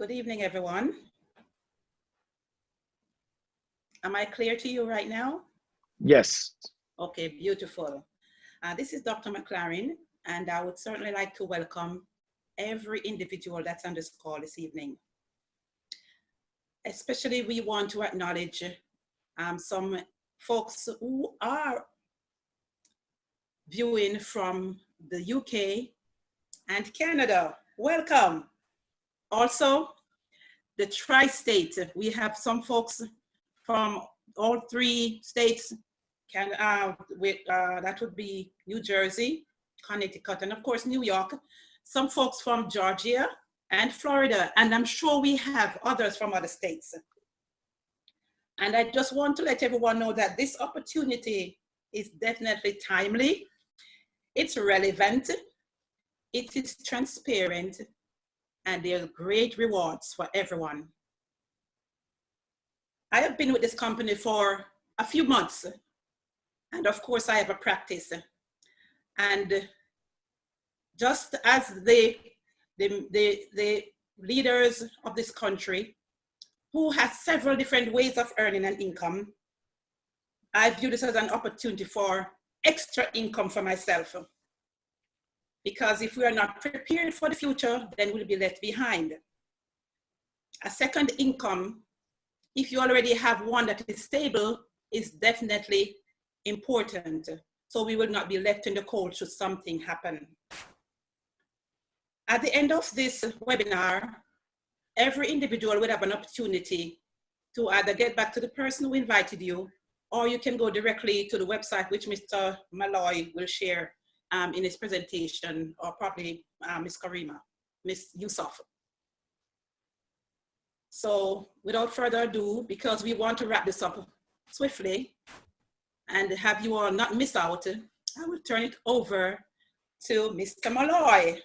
Good evening, everyone. Am I clear to you right now? Yes. Okay, beautiful. This is Dr. McLaren, and I would certainly like to welcome every individual that's on this call this evening. Especially, we want to acknowledge some folks who are viewing from the UK and Canada. Welcome. Also, the tri-state. We have some folks from all three states. That would be New Jersey, Connecticut, and of course New York. Some folks from Georgia and Florida, and I'm sure we have others from other states. And I just want to let everyone know that this opportunity is definitely timely, it's relevant, it is transparent, and there are great rewards for everyone. I have been with this company for a few months, and of course I have a practice. And just as the leaders of this country, who has several different ways of earning an income, I view this as an opportunity for extra income for myself. Because if we are not prepared for the future, then we'll be left behind. A second income, if you already have one that is stable, is definitely important. So we will not be left in the cold should something happen. At the end of this webinar, every individual will have an opportunity to either get back to the person who invited you, or you can go directly to the website which Mr. Malloy will share in his presentation, or probably Ms. Karima, Ms. Yusuf. So without further ado, because we want to wrap this up swiftly and have you all not miss out, I will turn it over to Mr. Malloy,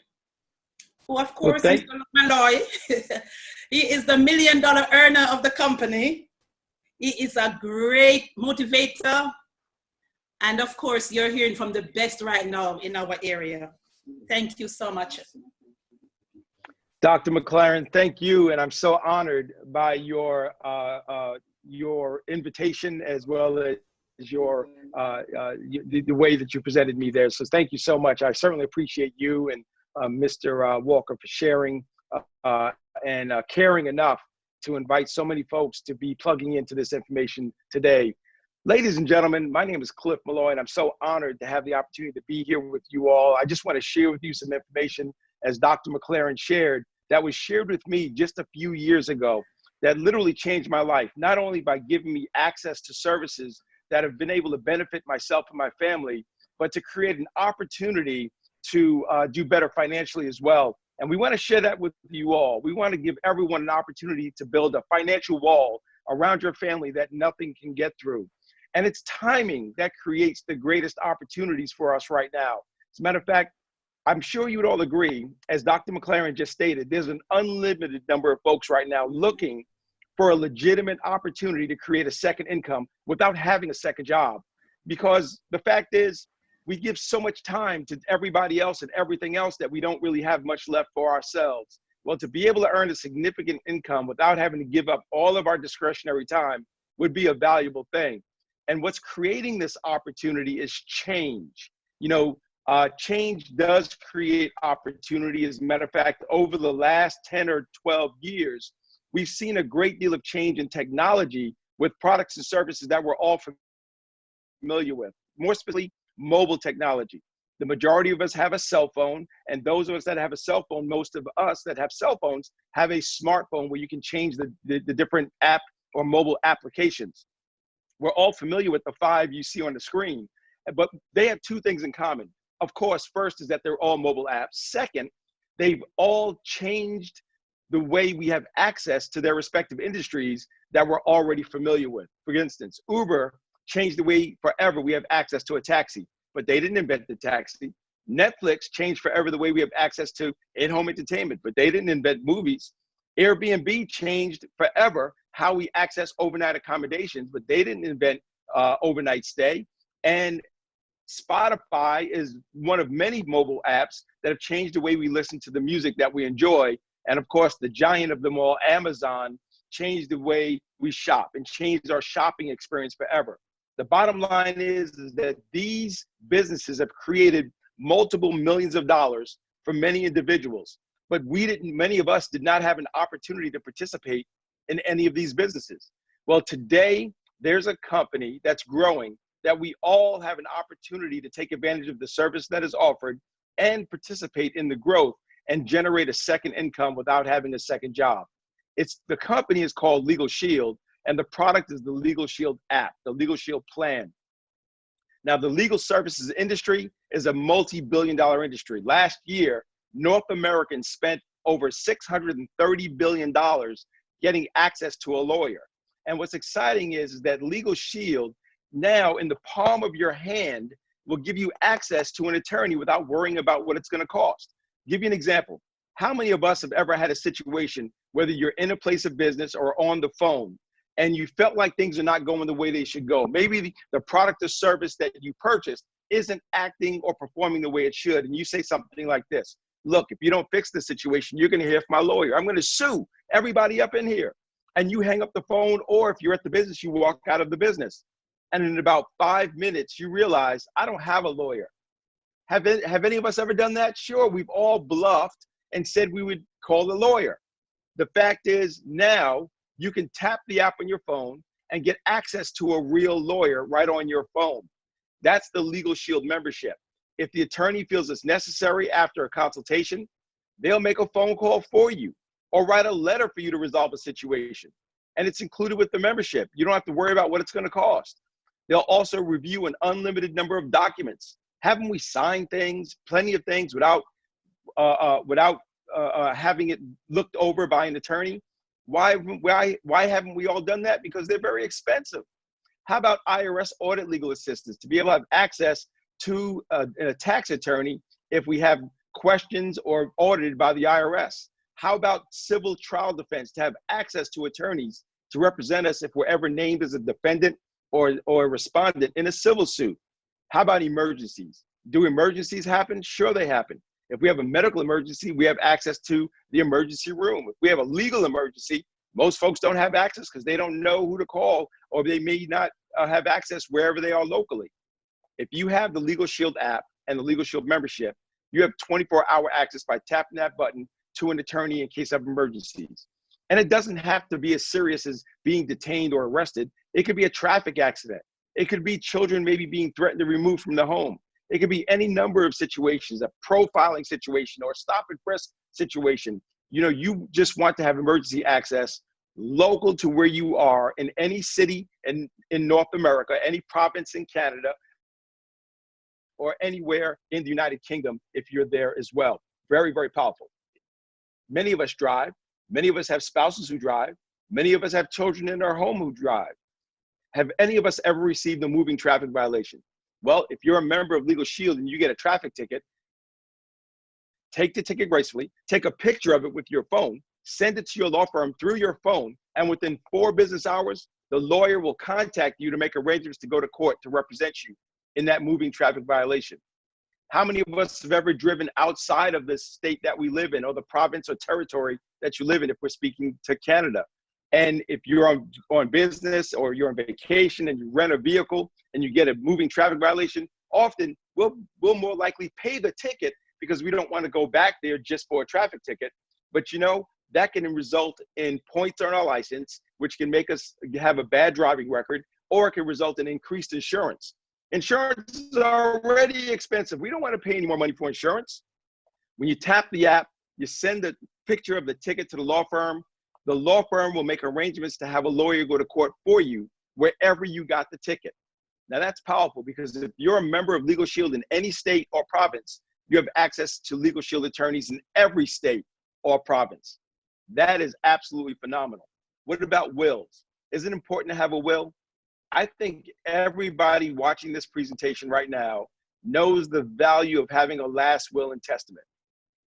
who of course, Mr. Malloy, he is the $1 million earner of the company. He is a great motivator. And of course, you're hearing from the best right now in our area. Thank you so much. Dr. McLaren, thank you. And I'm so honored by your invitation, as well as the way that you presented me there. So thank you so much. I certainly appreciate you and Mr. Walker for sharing and caring enough to invite so many folks to be plugging into this information today. Ladies and gentlemen, my name is Cliff Malloy, and I'm so honored to have the opportunity to be here with you all. I just want to share with you some information, as Dr. McLaren shared, that was shared with me just a few years ago, that literally changed my life, not only by giving me access to services that have been able to benefit myself and my family, but to create an opportunity to do better financially as well. And we want to share that with you all. We want to give everyone an opportunity to build a financial wall around your family that nothing can get through. And it's timing that creates the greatest opportunities for us right now. As a matter of fact, I'm sure you would all agree, as Dr. McLaren just stated, there's an unlimited number of folks right now looking for a legitimate opportunity to create a second income without having a second job. Because the fact is, we give so much time to everybody else and everything else that we don't really have much left for ourselves. Well, to be able to earn a significant income without having to give up all of our discretionary time would be a valuable thing. And what's creating this opportunity is change. You know, change does create opportunity. As a matter of fact, over the last 10 or 12 years, we've seen a great deal of change in technology with products and services that we're all familiar with. More specifically, mobile technology. The majority of us have a cell phone, and those of us that have a cell phone, most of us that have cell phones have a smartphone where you can change the different app or mobile applications. We're all familiar with the 5 you see on the screen, but they have 2 things in common. Of course, first is that they're all mobile apps. Second, they've all changed the way we have access to their respective industries that we're already familiar with. For instance, Uber changed the way forever we have access to a taxi, but they didn't invent the taxi. Netflix changed forever the way we have access to in-home entertainment, but they didn't invent movies. Airbnb changed forever how we access overnight accommodations, but they didn't invent overnight stay. And Spotify is one of many mobile apps that have changed the way we listen to the music that we enjoy. And of course, the giant of them all, Amazon, changed the way we shop and changed our shopping experience forever. The bottom line is that these businesses have created multiple millions of dollars for many individuals, but many of us did not have an opportunity to participate in any of these businesses. Well, today, there's a company that's growing that we all have an opportunity to take advantage of the service that is offered and participate in the growth and generate a second income without having a second job. The company is called Legal Shield, and the product is the Legal Shield app, the Legal Shield plan. Now, the legal services industry is a multi-billion-dollar industry. Last year, North Americans spent over $630 billion getting access to a lawyer. And what's exciting is that Legal Shield, now in the palm of your hand, will give you access to an attorney without worrying about what it's going to cost. Give you an example. How many of us have ever had a situation, whether you're in a place of business or on the phone, and you felt like things are not going the way they should go? Maybe the product or service that you purchased isn't acting or performing the way it should, and you say something like this: look, if you don't fix the situation, you're going to hear from my lawyer. I'm going to sue everybody up in here. And you hang up the phone, or if you're at the business, you walk out of the business. And in about 5 minutes, you realize, I don't have a lawyer. Have any of us ever done that? Sure, we've all bluffed and said we would call a lawyer. The fact is, now you can tap the app on your phone and get access to a real lawyer right on your phone. That's the Legal Shield membership. If the attorney feels it's necessary after a consultation, they'll make a phone call for you or write a letter for you to resolve a situation. And it's included with the membership. You don't have to worry about what it's going to cost. They'll also review an unlimited number of documents. Haven't we signed things, plenty of things, without having it looked over by an attorney? Why haven't we all done that? Because they're very expensive. How about IRS audit legal assistance, to be able to have access to a tax attorney if we have questions or audited by the IRS? How about civil trial defense, to have access to attorneys to represent us if we're ever named as a defendant or a respondent in a civil suit? How about emergencies? Do emergencies happen? Sure, they happen. If we have a medical emergency, we have access to the emergency room. If we have a legal emergency, most folks don't have access because they don't know who to call, or they may not have access wherever they are locally. If you have the Legal Shield app and the Legal Shield membership, you have 24-hour access by tapping that button to an attorney in case of emergencies. And it doesn't have to be as serious as being detained or arrested. It could be a traffic accident. It could be children maybe being threatened to remove from the home. It could be any number of situations, a profiling situation or a stop and frisk situation. You know, you just want to have emergency access local to where you are in any city in North America, any province in Canada, or anywhere in the United Kingdom if you're there as well. Very, very powerful. Many of us drive. Many of us have spouses who drive. Many of us have children in our home who drive. Have any of us ever received a moving traffic violation? Well, if you're a member of Legal Shield and you get a traffic ticket, take the ticket gracefully, take a picture of it with your phone, send it to your law firm through your phone, and within 4 business hours, the lawyer will contact you to make arrangements to go to court to represent you in that moving traffic violation. How many of us have ever driven outside of the state that we live in, or the province or territory that you live in, if we're speaking to Canada? And if you're on business or you're on vacation and you rent a vehicle and you get a moving traffic violation, often we'll more likely pay the ticket because we don't want to go back there just for a traffic ticket. But you know, that can result in points on our license, which can make us have a bad driving record, or it can result in increased insurance. Insurance is already expensive. We don't want to pay any more money for insurance. When you tap the app, you send a picture of the ticket to the law firm. The law firm will make arrangements to have a lawyer go to court for you wherever you got the ticket. Now that's powerful, because if you're a member of Legal Shield in any state or province, you have access to Legal Shield attorneys in every state or province. That is absolutely phenomenal. What about wills? Is it important to have a will? I think everybody watching this presentation right now knows the value of having a last will and testament.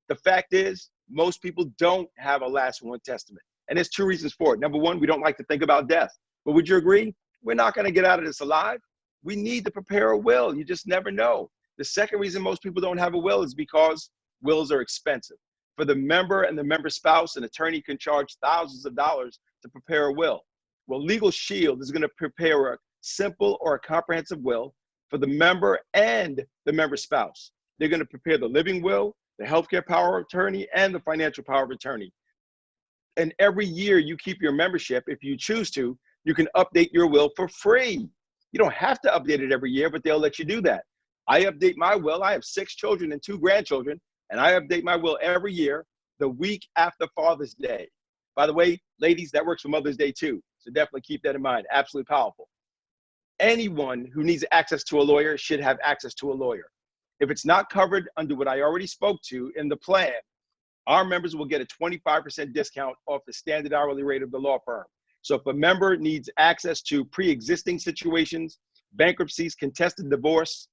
The fact is, most people don't have a last will and testament. And there's 2 reasons for it. Number 1, we don't like to think about death. But would you agree? We're not going to get out of this alive. We need to prepare a will. You just never know. The second reason most people don't have a will is because wills are expensive. For the member and the member spouse, an attorney can charge thousands of dollars to prepare a will. Well, Legal Shield is going to prepare a simple or a comprehensive will for the member and the member spouse. They're going to prepare the living will, the healthcare power of attorney, and the financial power of attorney. And every year you keep your membership, if you choose to, you can update your will for free. You don't have to update it every year, but they'll let you do that. I update my will. I have 6 children and 2 grandchildren, and I update my will every year, the week after Father's Day. By the way, ladies, that works for Mother's Day too. So definitely keep that in mind. Absolutely powerful. Anyone who needs access to a lawyer should have access to a lawyer. If it's not covered under what I already spoke to in the plan, our members will get a 25% discount off the standard hourly rate of the law firm. So if a member needs access to pre-existing situations, bankruptcies, contested divorce,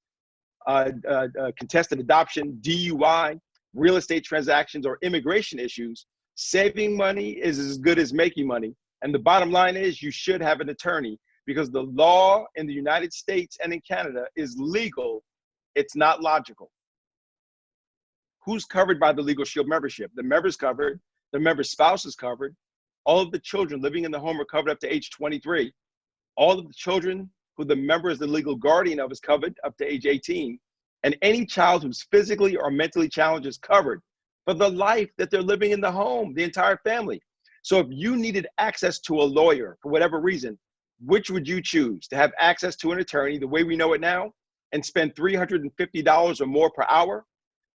contested adoption, DUI, real estate transactions, or immigration issues, saving money is as good as making money. And the bottom line is you should have an attorney, because the law in the United States and in Canada is legal. It's not logical. Who's covered by the Legal Shield membership? The member's covered, the member's spouse is covered. All of the children living in the home are covered up to age 23. All of the children who the member is the legal guardian of is covered up to age 18. And any child who's physically or mentally challenged is covered for the life that they're living in the home, the entire family. So if you needed access to a lawyer for whatever reason, which would you choose? To have access to an attorney the way we know it now and spend $350 or more per hour,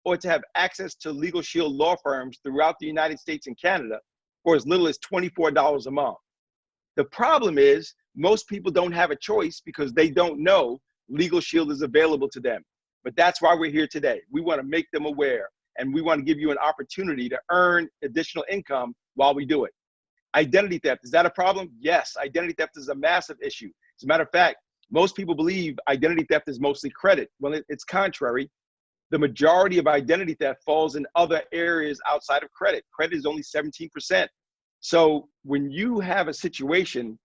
or to have access to Legal Shield law firms throughout the United States and Canada for as little as $24 a month? The problem is most people don't have a choice because they don't know Legal Shield is available to them. But that's why we're here today. We want to make them aware, and we want to give you an opportunity to earn additional income while we do it. Identity theft, is that a problem? Yes, identity theft is a massive issue. As a matter of fact, most people believe identity theft is mostly credit. Well, it's contrary. The majority of identity theft falls in other areas outside of credit. Credit is only 17%. So when you have a situation,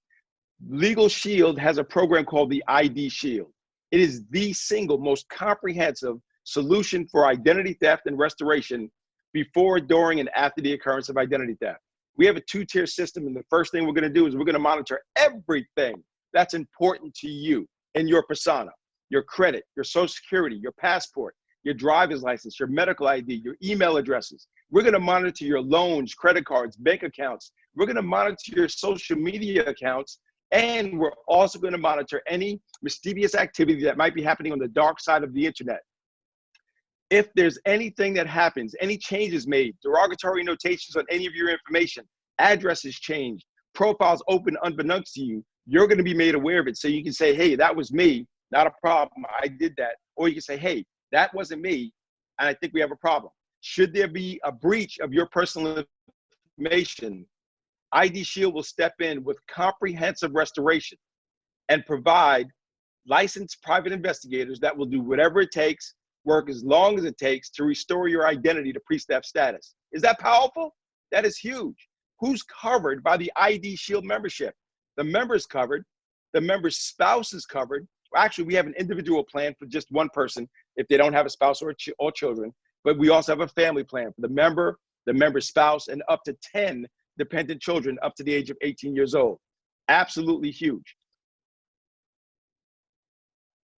Legal Shield has a program called the ID Shield. It is the single most comprehensive solution for identity theft and restoration before, during, and after the occurrence of identity theft. We have a 2-tier system, and the first thing we're going to do is we're going to monitor everything that's important to you in your persona: your credit, your social security, your passport, your driver's license, your medical ID, your email addresses. We're going to monitor your loans, credit cards, bank accounts. We're going to monitor your social media accounts, and we're also going to monitor any mischievous activity that might be happening on the dark side of the internet. If there's anything that happens, any changes made, derogatory notations on any of your information, addresses changed, profiles open unbeknownst to you, you're going to be made aware of it. So you can say, hey, that was me, not a problem, I did that. Or you can say, hey, that wasn't me, and I think we have a problem. Should there be a breach of your personal information, ID Shield will step in with comprehensive restoration and provide licensed private investigators that will do whatever it takes, work as long as it takes to restore your identity to pre-theft status. Is that powerful? That is huge. Who's covered by the ID Shield membership? The member's covered. The member's spouse is covered. Well, actually, we have an individual plan for just one person if they don't have a spouse or children, but we also have a family plan for the member's spouse, and up to 10 dependent children up to the age of 18 years old. Absolutely huge.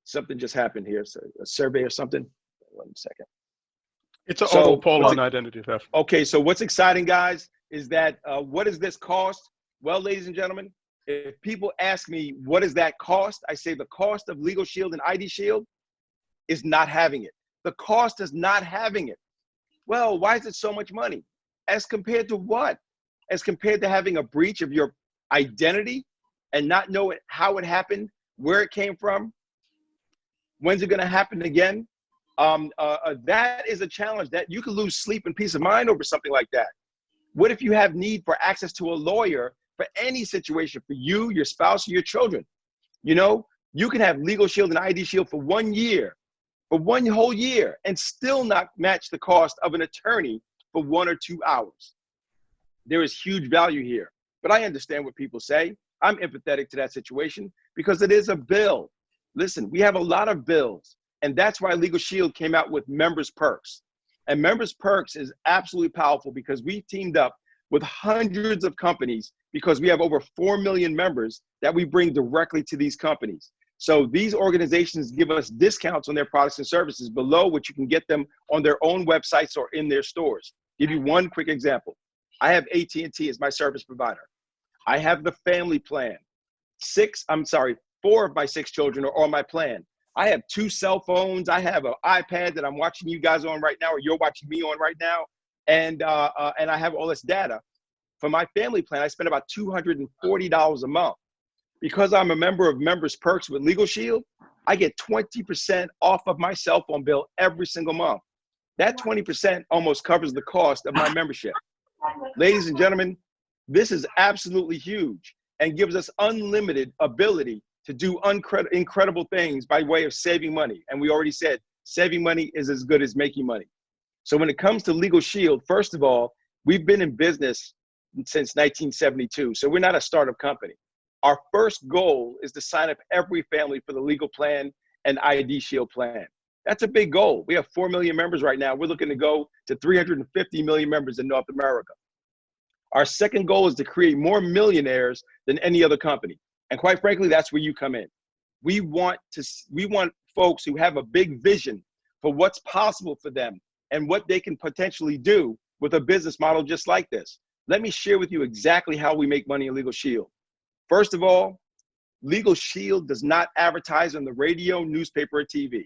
Something just happened here, so a survey or something. 1 second. It's an auto poll on identity theft. Okay, so what's exciting, guys, is that what does this cost? Well, ladies and gentlemen, if people ask me, what does that cost? I say the cost of Legal Shield and ID Shield is not having it. The cost is not having it. Well, why is it so much money? As compared to what? As compared to having a breach of your identity and not know how it happened, where it came from, when's it going to happen again? That is a challenge that you could lose sleep and peace of mind over something like that. What if you have need for access to a lawyer for any situation, for you, your spouse, or your children? You know, you can have Legal Shield and ID Shield for 1 year, for 1 whole year, and still not match the cost of an attorney for 1 or 2 hours. There is huge value here, but I understand what people say. I'm empathetic to that situation because it is a bill. Listen, we have a lot of bills, and that's why Legal Shield came out with members perks. And Members Perks is absolutely powerful because we teamed up with hundreds of companies because we have over 4 million members that we bring directly to these companies. So these organizations give us discounts on their products and services below what you can get them on their own websites or in their stores. Give you one quick example. I have AT&T as my service provider. I have the family plan. 4 of my 6 children are on my plan. I have 2 cell phones. I have an iPad that I'm watching you guys on right now, or you're watching me on right now. And I have all this data. For my family plan, I spend about $240 a month. Because I'm a member of Members Perks with Legal Shield, I get 20% off of my cell phone bill every single month. That 20% almost covers the cost of my membership. Ladies and gentlemen, this is absolutely huge and gives us unlimited ability to do incredible things by way of saving money. And we already said, saving money is as good as making money. So when it comes to Legal Shield, first of all, we've been in business since 1972. So we're not a startup company. Our first goal is to sign up every family for the legal plan and ID Shield plan. That's a big goal. We have 4 million members right now. We're looking to go to 350 million members in North America. Our second goal is to create more millionaires than any other company. And quite frankly, that's where you come in. We want folks who have a big vision for what's possible for them and what they can potentially do with a business model just like this. Let me share with you exactly how we make money in Legal Shield. First of all, Legal Shield does not advertise on the radio, newspaper, or TV.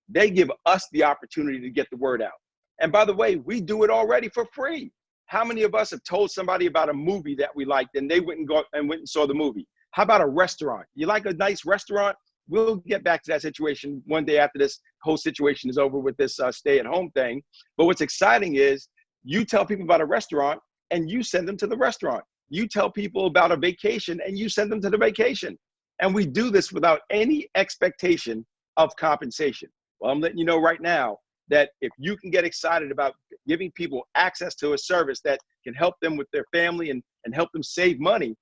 They give us the opportunity to get the word out. And by the way, we do it already for free. How many of us have told somebody about a movie that we liked and they went and saw the movie? How about a restaurant? You like a nice restaurant? We'll get back to that situation one day after this whole situation is over with this stay-at-home thing. But what's exciting is you tell people about a restaurant and you send them to the restaurant. You tell people about a vacation and you send them to the vacation. And we do this without any expectation of compensation. Well, I'm letting you know right now that if you can get excited about giving people access to a service that can help them with their family and help them save money,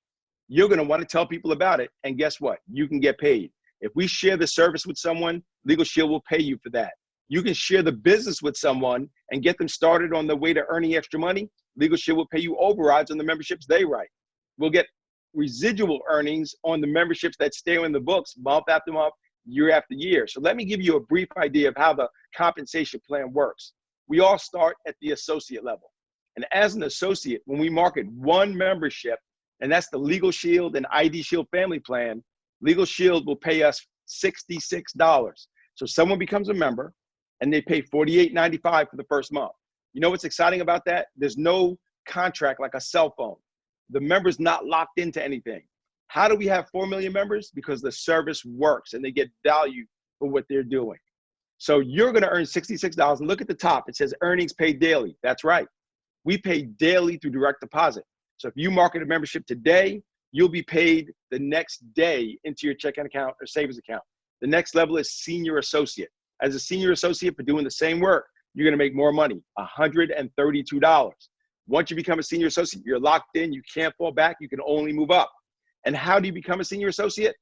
you're going to want to tell people about it. And guess what? You can get paid. If we share the service with someone, Legal Shield will pay you for that. You can share the business with someone and get them started on the way to earning extra money. Legal Shield will pay you overrides on the memberships they write. We'll get residual earnings on the memberships that stay on the books month after month, year after year. So let me give you a brief idea of how the compensation plan works. We all start at the associate level. And as an associate, when we market one membership, and that's the Legal Shield and ID Shield family plan, Legal Shield will pay us $66. So someone becomes a member and they pay $48.95 for the first month. You know what's exciting about that? There's no contract like a cell phone. The member's not locked into anything. How do we have 4 million members? Because the service works and they get value for what they're doing. So you're going to earn $66. And look at the top. It says earnings paid daily. That's right. We pay daily through direct deposit. So if you market a membership today, you'll be paid the next day into your checking account or savings account. The next level is senior associate. As a senior associate for doing the same work, you're going to make more money, $132. Once you become a senior associate, you're locked in. You can't fall back. You can only move up. And how do you become a senior associate?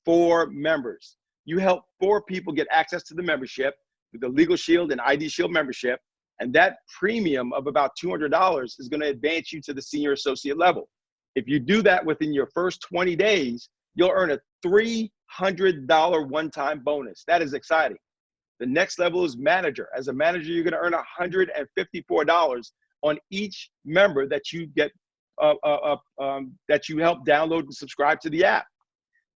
4 members. You help 4 people get access to the membership with the Legal Shield and ID Shield membership. And that premium of about $200 is going to advance you to the senior associate level. If you do that within your first 20 days, you'll earn a $300 one-time bonus. That is exciting. The next level is manager. As a manager, you're going to earn $154 on each member that you get that you help download and subscribe to the app.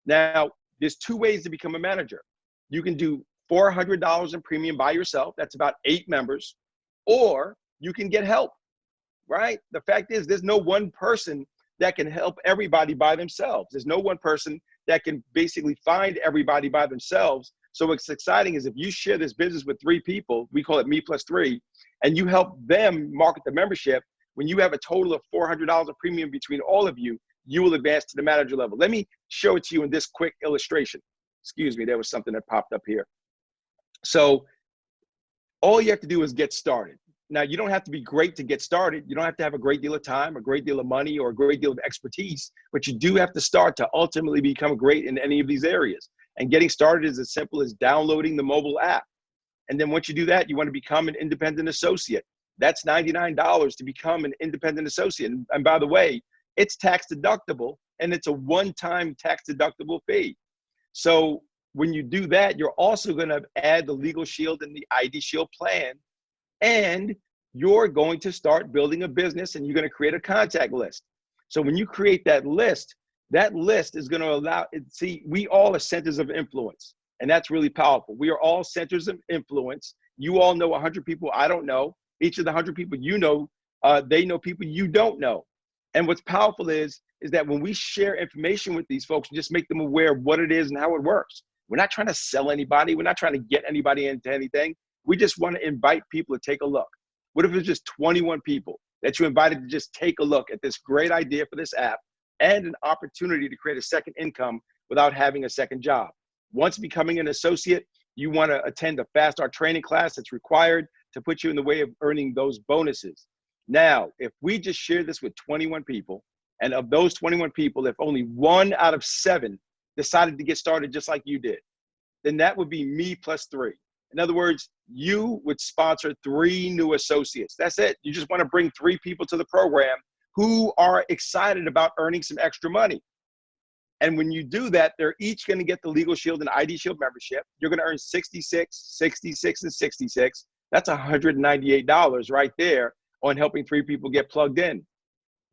Now, there's 2 ways to become a manager. You can do $400 in premium by yourself. That's about 8 members. Or you can get help, right? The fact is, there's no one person that can help everybody by themselves. There's no one person that can basically find everybody by themselves. So what's exciting is if you share this business with 3 people, we call it Me Plus 3, and you help them market the membership, when you have a total of $400 of premium between all of you, you will advance to the manager level. Let me show it to you in this quick illustration. Excuse me, there was something that popped up here. So all you have to do is get started. Now, you don't have to be great to get started. You don't have to have a great deal of time, a great deal of money, or a great deal of expertise, but you do have to start to ultimately become great in any of these areas. And getting started is as simple as downloading the mobile app. And then once you do that, you want to become an independent associate. That's $99 to become an independent associate. And by the way, it's tax deductible, and it's a one-time tax deductible fee. So when you do that, you're also going to add the Legal Shield and the ID Shield plan, and you're going to start building a business, and you're going to create a contact list. So when you create that list is going to allow, see, we all are centers of influence, and that's really powerful. We are all centers of influence. You all know 100 people I don't know. Each of the 100 people you know, they know people you don't know. And what's powerful is that when we share information with these folks, just make them aware of what it is and how it works. We're not trying to sell anybody. We're not trying to get anybody into anything. We just want to invite people to take a look. What if it's just 21 people that you invited to just take a look at this great idea for this app and an opportunity to create a second income without having a second job? Once becoming an associate, you want to attend a Fast Start training class that's required to put you in the way of earning those bonuses. Now, if we just share this with 21 people, and of those 21 people, if only 1 out of 7 decided to get started just like you did, then that would be me plus 3. In other words, you would sponsor 3 new associates. That's it. You just want to bring 3 people to the program who are excited about earning some extra money. And when you do that, they're each going to get the Legal Shield and ID Shield membership. You're going to earn $66, $66, and $66. That's $198 right there on helping 3 people get plugged in.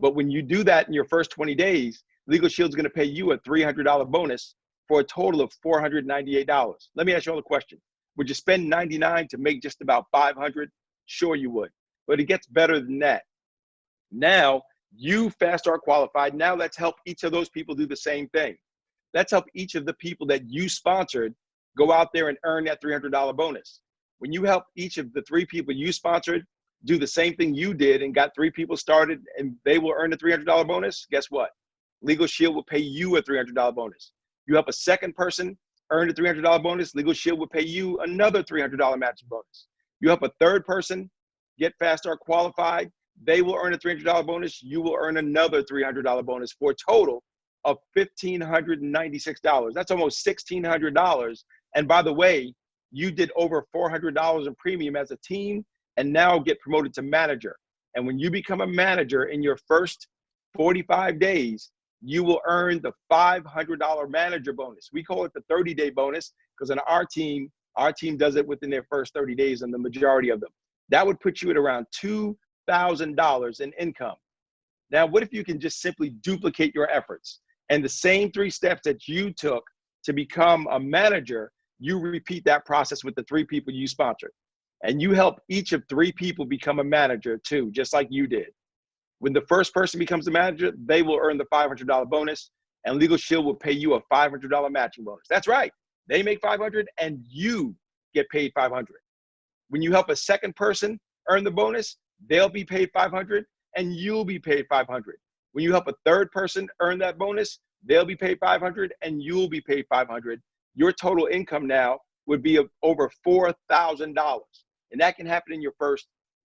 But when you do that in your first 20 days, Legal Shield's going to pay you a $300 bonus for a total of $498. Let me ask you all a question. Would you spend $99 to make just about $500? Sure you would, but it gets better than that. Now you Fast Start qualified. Now let's help each of those people do the same thing. Let's help each of the people that you sponsored go out there and earn that $300 bonus. When you help each of the 3 people you sponsored do the same thing you did and got 3 people started and they will earn a $300 bonus, guess what? Legal Shield will pay you a $300 bonus. You help a second person earn a $300 bonus, Legal Shield will pay you another $300 matching bonus. You help a third person get Fast Start qualified, they will earn a $300 bonus, you will earn another $300 bonus for a total of $1,596. That's almost $1,600. And by the way, you did over $400 in premium as a team and now get promoted to manager. And when you become a manager in your first 45 days, you will earn the $500 manager bonus. We call it the 30-day bonus because on our team does it within their first 30 days and the majority of them. That would put you at around $2,000 in income. Now, what if you can just simply duplicate your efforts and the same 3 steps that you took to become a manager, you repeat that process with the 3 people you sponsored. And you help each of 3 people become a manager too, just like you did. When the first person becomes a manager, they will earn the $500 bonus, and Legal Shield will pay you a $500 matching bonus. That's right. They make $500 and you get paid $500. When you help a second person earn the bonus, they'll be paid $500 and you'll be paid $500. When you help a third person earn that bonus, they'll be paid $500 and you'll be paid $500. Your total income now would be over $4,000. And that can happen in your first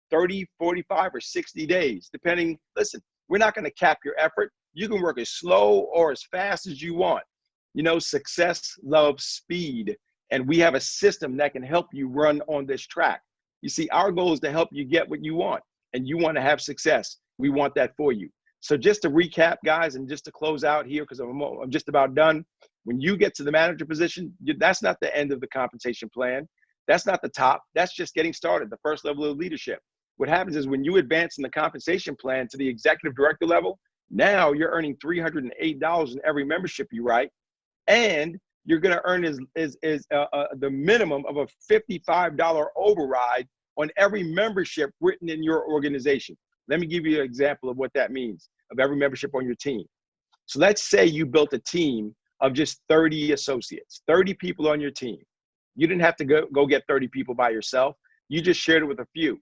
30, 45, or 60 days, depending. Listen, we're not going to cap your effort. You can work as slow or as fast as you want. You know, success loves speed. And we have a system that can help you run on this track. You see, our goal is to help you get what you want, and you want to have success. We want that for you. So just to recap, guys, and just to close out here, because I'm just about done. When you get to the manager position, that's not the end of the compensation plan. That's not the top. That's just getting started, the first level of leadership. What happens is when you advance in the compensation plan to the executive director level, now you're earning $308 in every membership you write, and you're going to earn the minimum of a $55 override on every membership written in your organization. Let me give you an example of what that means of every membership on your team. So let's say you built a team of just 30 associates, 30 people on your team. You didn't have to go get 30 people by yourself. You just shared it with a few.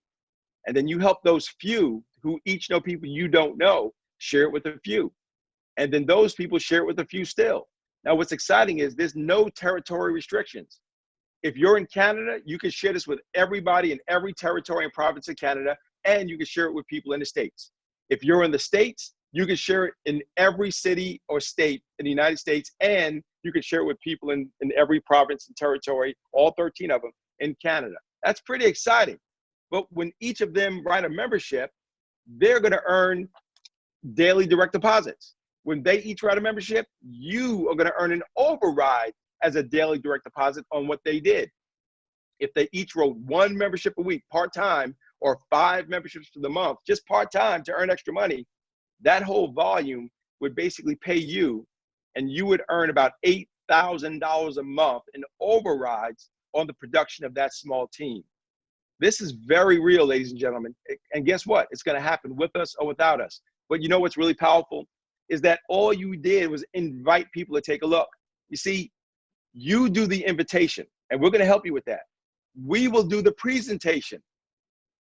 And then you help those few who each know people you don't know, share it with a few. And then those people share it with a few still. Now, what's exciting is there's no territory restrictions. If you're in Canada, you can share this with everybody in every territory and province of Canada, and you can share it with people in the States. If you're in the States, you can share it in every city or state in the United States, and you can share it with people in every province and territory, all 13 of them, in Canada. That's pretty exciting. But when each of them write a membership, they're going to earn daily direct deposits. When they each write a membership, you are going to earn an override as a daily direct deposit on what they did. If they each wrote 1 membership a week part-time, or 5 memberships for the month, just part-time to earn extra money, that whole volume would basically pay you, and you would earn about $8,000 a month in overrides on the production of that small team. This is very real, ladies and gentlemen. And guess what? It's going to happen with us or without us. But you know what's really powerful is that all you did was invite people to take a look. You see, you do the invitation, and we're going to help you with that. We will do the presentation,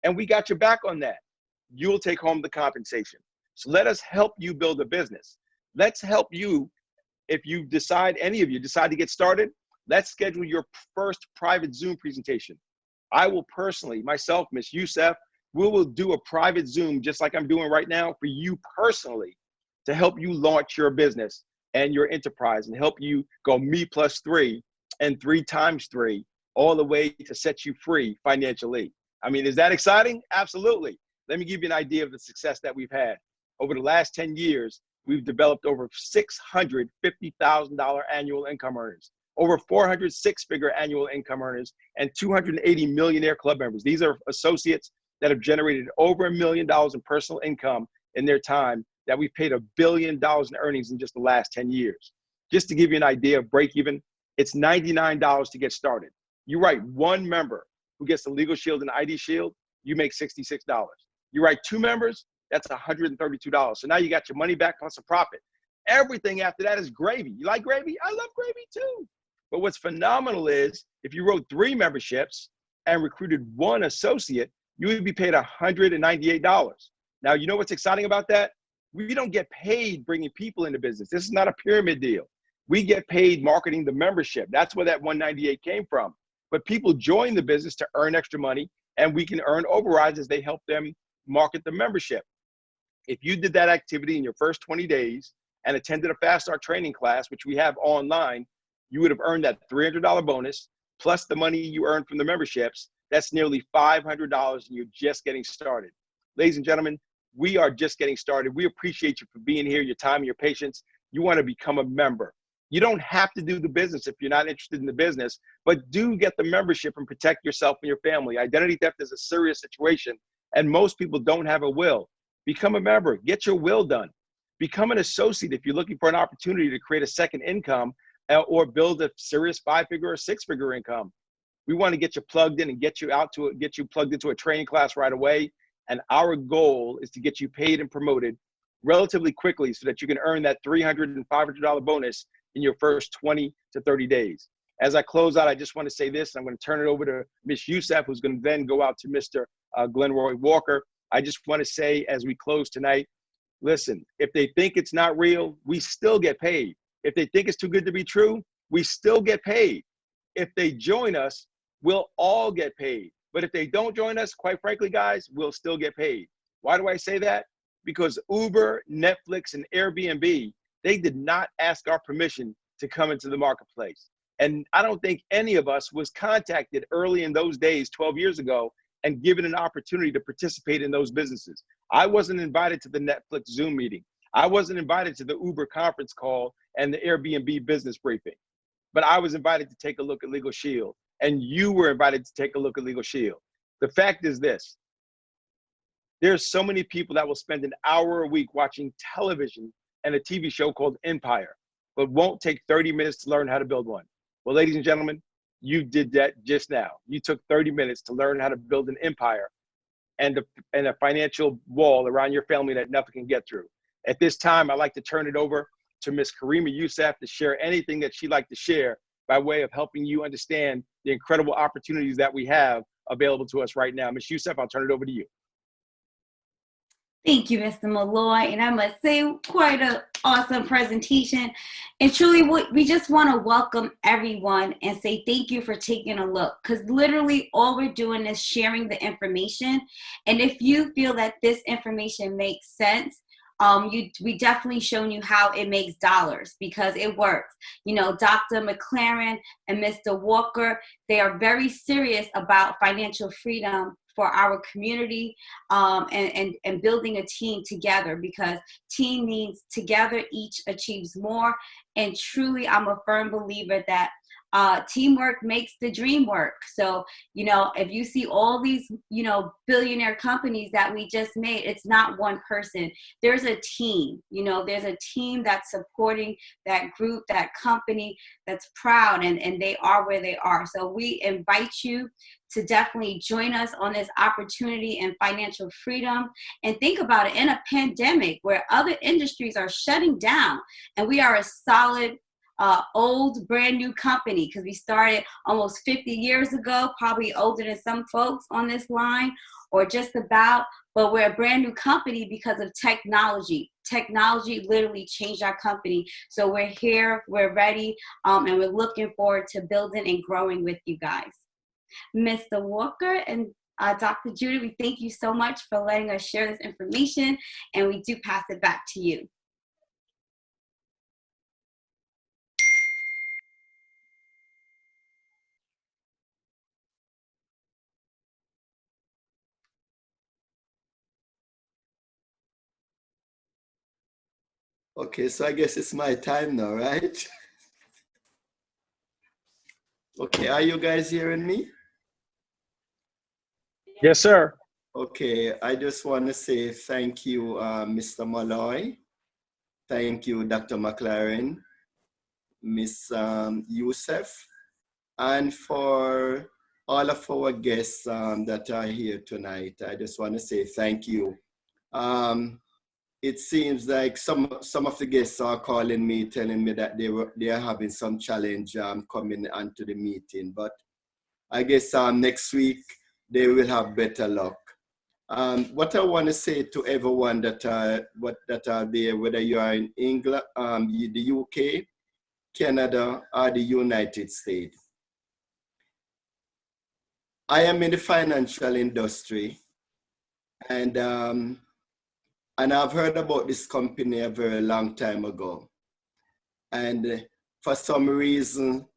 and we got your back on that. You'll take home the compensation. So let us help you build a business. Let's help you. If you decide, any of you decide to get started, let's schedule your first private Zoom presentation. I will personally, myself, Ms. Youssef, we will do a private Zoom just like I'm doing right now for you personally to help you launch your business and your enterprise and help you go me plus 3 and 3 times 3 all the way to set you free financially. I mean, is that exciting? Absolutely. Let me give you an idea of the success that we've had. Over the last 10 years, we've developed over $650,000 annual income earners, over 400 6-figure annual income earners, and 280 millionaire club members. These are associates that have generated over $1 million in personal income in their time, that we've paid $1 billion in earnings in just the last 10 years. Just to give you an idea of break even, it's $99 to get started. You write 1 member who gets the Legal Shield and ID Shield, you make $66. You write 2 members, that's $132. So now you got your money back plus a profit. Everything after that is gravy. You like gravy? I love gravy too. But what's phenomenal is if you wrote 3 memberships and recruited 1 associate, you would be paid $198. Now, you know what's exciting about that? We don't get paid bringing people into business. This is not a pyramid deal. We get paid marketing the membership. That's where that $198 came from. But people join the business to earn extra money, and we can earn overrides as they help them market the membership. If you did that activity in your first 20 days and attended a Fast Start training class, which we have online, you would have earned that $300 bonus plus the money you earned from the memberships. That's nearly $500, and you're just getting started. Ladies and gentlemen, we are just getting started. We appreciate you for being here, your time, and your patience. You want to become a member. You don't have to do the business if you're not interested in the business, but do get the membership and protect yourself and your family. Identity theft is a serious situation, and most people don't have a will. Become a member. Get your will done. Become an associate if you're looking for an opportunity to create a second income or build a serious 5-figure or 6-figure income. We want to get you plugged in and get you plugged into a training class right away. And our goal is to get you paid and promoted relatively quickly so that you can earn that $300 and $500 bonus in your first 20 to 30 days. As I close out, I just want to say this. I'm going to turn it over to Ms. Youssef, who's going to then go out to Mr. Glenroy Walker. I just want to say as we close tonight, listen, if they think it's not real, we still get paid. If they think it's too good to be true, we still get paid. If they join us, we'll all get paid. But if they don't join us, quite frankly, guys, we'll still get paid. Why do I say that? Because Uber, Netflix, and Airbnb, they did not ask our permission to come into the marketplace. And I don't think any of us was contacted early in those days, 12 years ago, and given an opportunity to participate in those businesses. I wasn't invited to the Netflix Zoom meeting. I wasn't invited to the Uber conference call and the Airbnb business briefing. But I was invited to take a look at Legal Shield, and you were invited to take a look at Legal Shield. The fact is this: there's so many people that will spend an hour a week watching television and a TV show called Empire, but won't take 30 minutes to learn how to build one. Well, ladies and gentlemen, you did that just now. You took 30 minutes to learn how to build an empire and a financial wall around your family that nothing can get through. At this time, I'd like to turn it over to Ms. Karima Youssef to share anything that she'd like to share by way of helping you understand the incredible opportunities that we have available to us right now. Ms. Youssef, I'll turn it over to you. Thank you, Mr. Malloy. And I must say, quite an awesome presentation. And truly, we just want to welcome everyone and say thank you for taking a look, because literally all we're doing is sharing the information. And if you feel that this information makes sense, we definitely shown you how it makes dollars, because it works. You know, Dr. McLaren and Mr. Walker, they are very serious about financial freedom for our community, and building a team together, because team means together each achieves more. And truly, I'm a firm believer that teamwork makes the dream work. So, you know, if you see all these, you know, billionaire companies that we just made, it's not one person. There's a team, you know, there's a team that's supporting that group, that company, that's proud, and they are where they are. So we invite you to definitely join us on this opportunity and financial freedom. And think about it, in a pandemic where other industries are shutting down, and we are a solid, old, brand new company, because we started almost 50 years ago, probably older than some folks on this line, or just about, but we're a brand new company because of technology. Technology literally changed our company. So we're here, we're ready, and we're looking forward to building and growing with you guys. Mr. Walker and Dr. Judy, we thank you so much for letting us share this information, and we do pass it back to you. Okay, so I guess it's my time now, right? Okay, are you guys hearing me? Yes, sir. Okay, I just want to say thank you, Mr. Malloy. Thank you, Dr. McLaren, Miss Youssef, and for all of our guests that are here tonight. I just want to say thank you. It seems like some of the guests are calling me, telling me that they are having some challenge coming onto the meeting, but I guess next week they will have better luck. What I want to say to everyone that are there, whether you are in England, the UK, Canada, or the United States, I am in the financial industry, and I've heard about this company a very long time ago. And for some reason,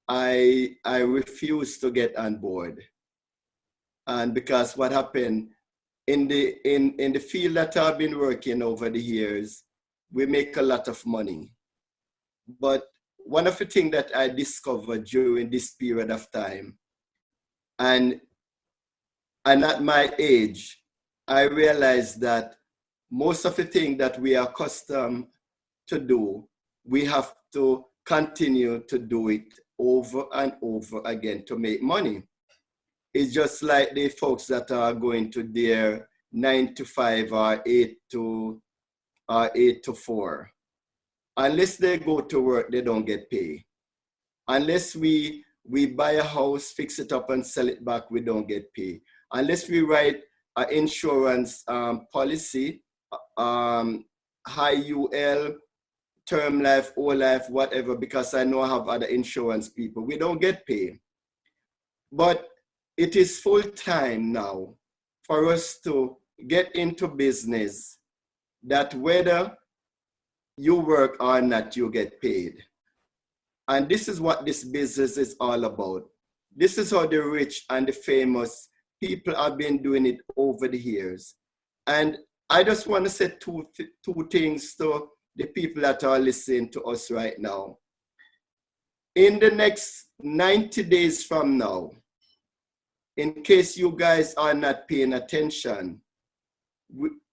I refused to get on board. And because what happened, in the field that I've been working over the years, we make a lot of money. But one of the things that I discovered during this period of time, and at my age, I realized that most of the things that we are accustomed to do, we have to continue to do it over and over again to make money. It's just like the folks that are going to their 9 to 5 or 8 to 4. Unless they go to work, they don't get paid. Unless we buy a house, fix it up and sell it back, we don't get paid. Unless we write an insurance policy, high UL, term life, whole life, whatever, because I know I have other insurance people, we don't get paid. But it is full time now for us to get into business that whether you work or not, you get paid. And this is what this business is all about. This is how the rich and the famous people have been doing it over the years. And I just want to say two things to the people that are listening to us right now. In the next 90 days from now, in case you guys are not paying attention,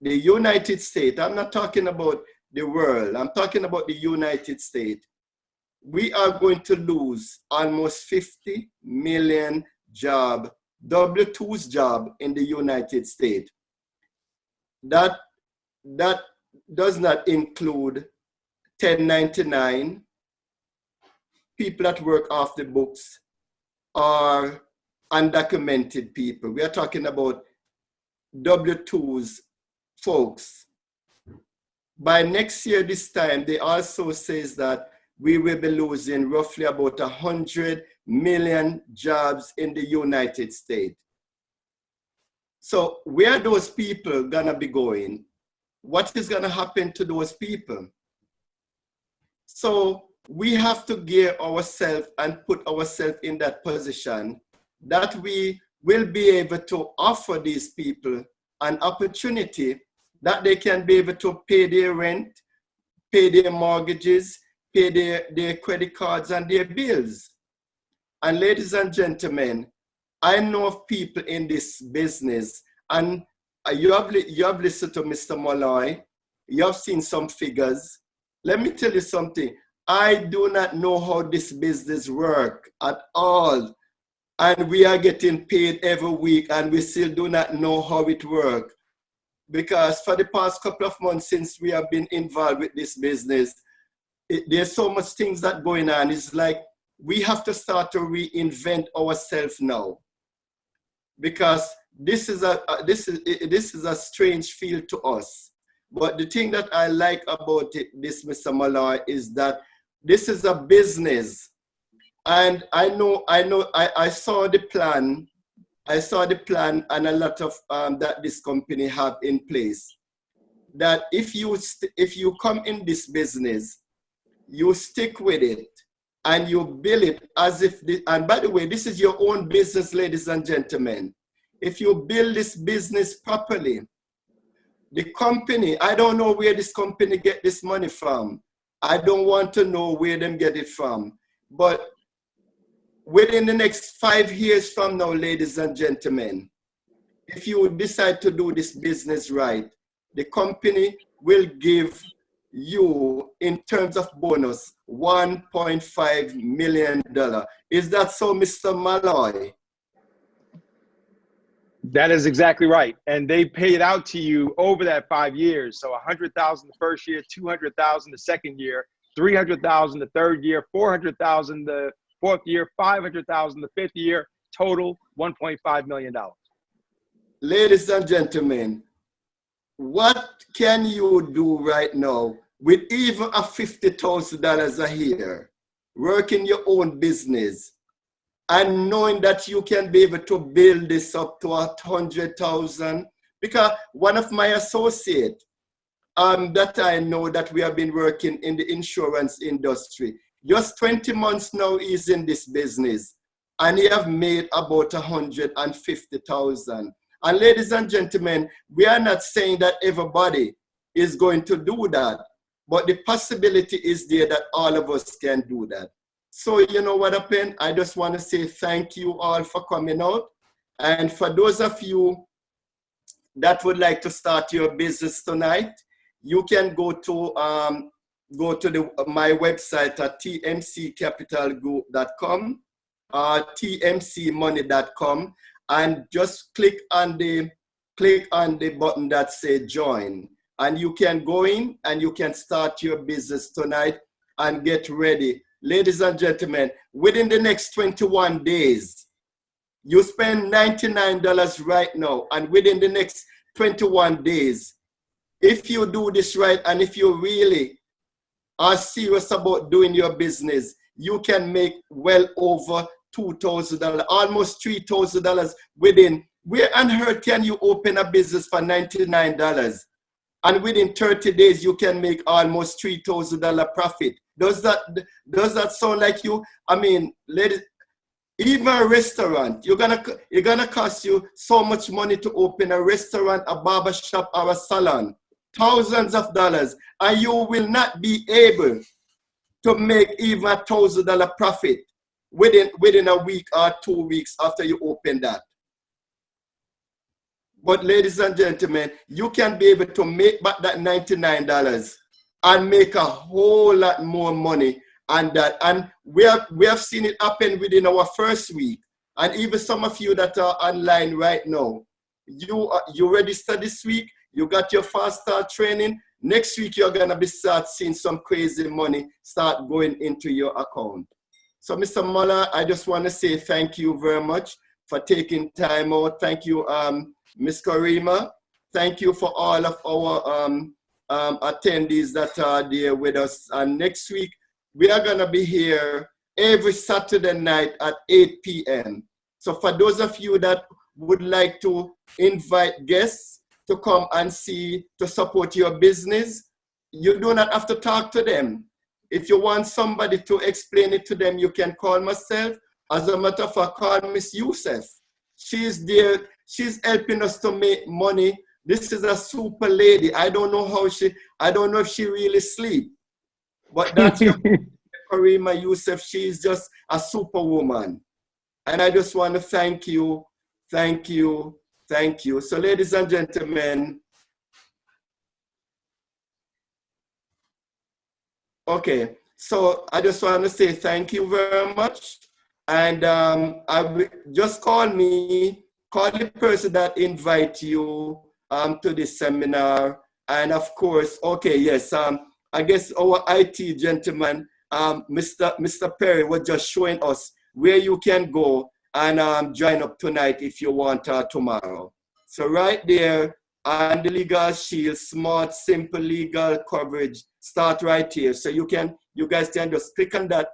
the United States, I'm not talking about the world, I'm talking about the United States, we are going to lose almost 50 million jobs, W-2's job in the United States. That does not include 1099, people that work off the books, or undocumented people. We are talking about W-2's folks. By next year, this time, they also says that we will be losing roughly about 100 million jobs in the United States. So where are those people gonna be going? what is going to happen to those people? So we have to gear ourselves and put ourselves in that position that we will be able to offer these people an opportunity that they can be able to pay their rent, pay their mortgages, pay their credit cards and their bills. And ladies and gentlemen, I know of people in this business, and you have listened to Mr. Molloy, you have seen some figures. Let me tell you something. I do not know how this business works at all. And we are getting paid every week, and we still do not know how it works. Because for the past couple of months since we have been involved with this business, there's so much things that going on. It's like we have to start to reinvent ourselves now, because this is a strange field to us. But the thing that I like about it, this Mr. Molloy, is that this is a business, and I saw the plan. I saw the plan and a lot of that this company have in place. That if you come in this business, you stick with it and you build it as if, and by the way, this is your own business, ladies and gentlemen. If you build this business properly, the company, I don't know where this company get this money from. I don't want to know where them get it from. But within the next 5 years from now, ladies and gentlemen, if you decide to do this business right, the company will give you, in terms of bonus, $1.5 million. Is that so, Mr. Molloy? That is exactly right. And they pay it out to you over that 5 years. So $100,000 the first year, $200,000 the second year, $300,000 the third year, $400,000 the fourth year, $500,000 the fifth year, total $1.5 million. Ladies and gentlemen, what can you do right now with even a $50,000 a year, working your own business, and knowing that you can be able to build this up to 100,000? Because one of my associates that I know that we have been working in the insurance industry, just 20 months now he's in this business, and he have made about 150,000. And ladies and gentlemen, we are not saying that everybody is going to do that, but the possibility is there that all of us can do that. So you know what happened? I just want to say thank you all for coming out. And for those of you that would like to start your business tonight, you can go to my website at tmccapitalgroup.com or tmcmoney.com, and just click on the button that says join, and you can go in and you can start your business tonight and get ready. Ladies and gentlemen, within the next 21 days, you spend $99 right now, and within the next 21 days, if you do this right, and if you really are serious about doing your business, you can make well over $2,000, almost $3,000 within. Where on earth can you open a business for $99? And within 30 days, you can make almost $3,000 profit. Does that sound like you? I mean, ladies, even a restaurant, you're gonna cost you so much money to open a restaurant, a barber shop, or a salon, thousands of dollars, and you will not be able to make even $1,000 profit within a week or 2 weeks after you open that. But ladies and gentlemen, you can be able to make back that $99 and make a whole lot more money on that. And we have seen it happen within our first week. And even some of you that are online right now, you registered this week, you got your fast start training. Next week, you're gonna start seeing some crazy money start going into your account. So Mr. Molloy, I just wanna say thank you very much for taking time out. Thank you, Ms. Karima. Thank you for all of our attendees that are there with us. And next week, we are gonna be here every Saturday night at 8 p.m. So for those of you that would like to invite guests to come and see, to support your business, you do not have to talk to them. If you want somebody to explain it to them, you can call myself. As a matter of fact, call Miss Youssef. She's there. She's helping us to make money. This is a super lady. I don't know if she really sleep. But that's Karima Youssef. She's just a superwoman. And I just want to thank you, thank you, thank you. So ladies and gentlemen, okay, so I just want to say thank you very much. And just call me, call the person that invite you to this seminar. And of course, okay, yes, I guess our IT gentleman, Mr. Perry was just showing us where you can go and join up tonight if you want tomorrow. So right there on the Legal Shield, smart, simple legal coverage, start right here. So you guys can just click on that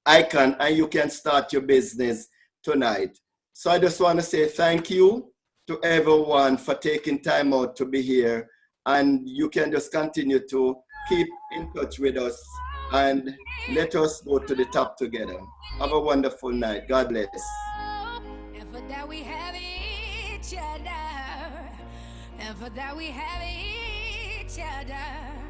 icon and you can start your business tonight. So I just want to say thank you to everyone for taking time out to be here. And you can just continue to keep in touch with us and let us go to the top together. Have a wonderful night. God bless. And for that we have each other. And for that we have each other.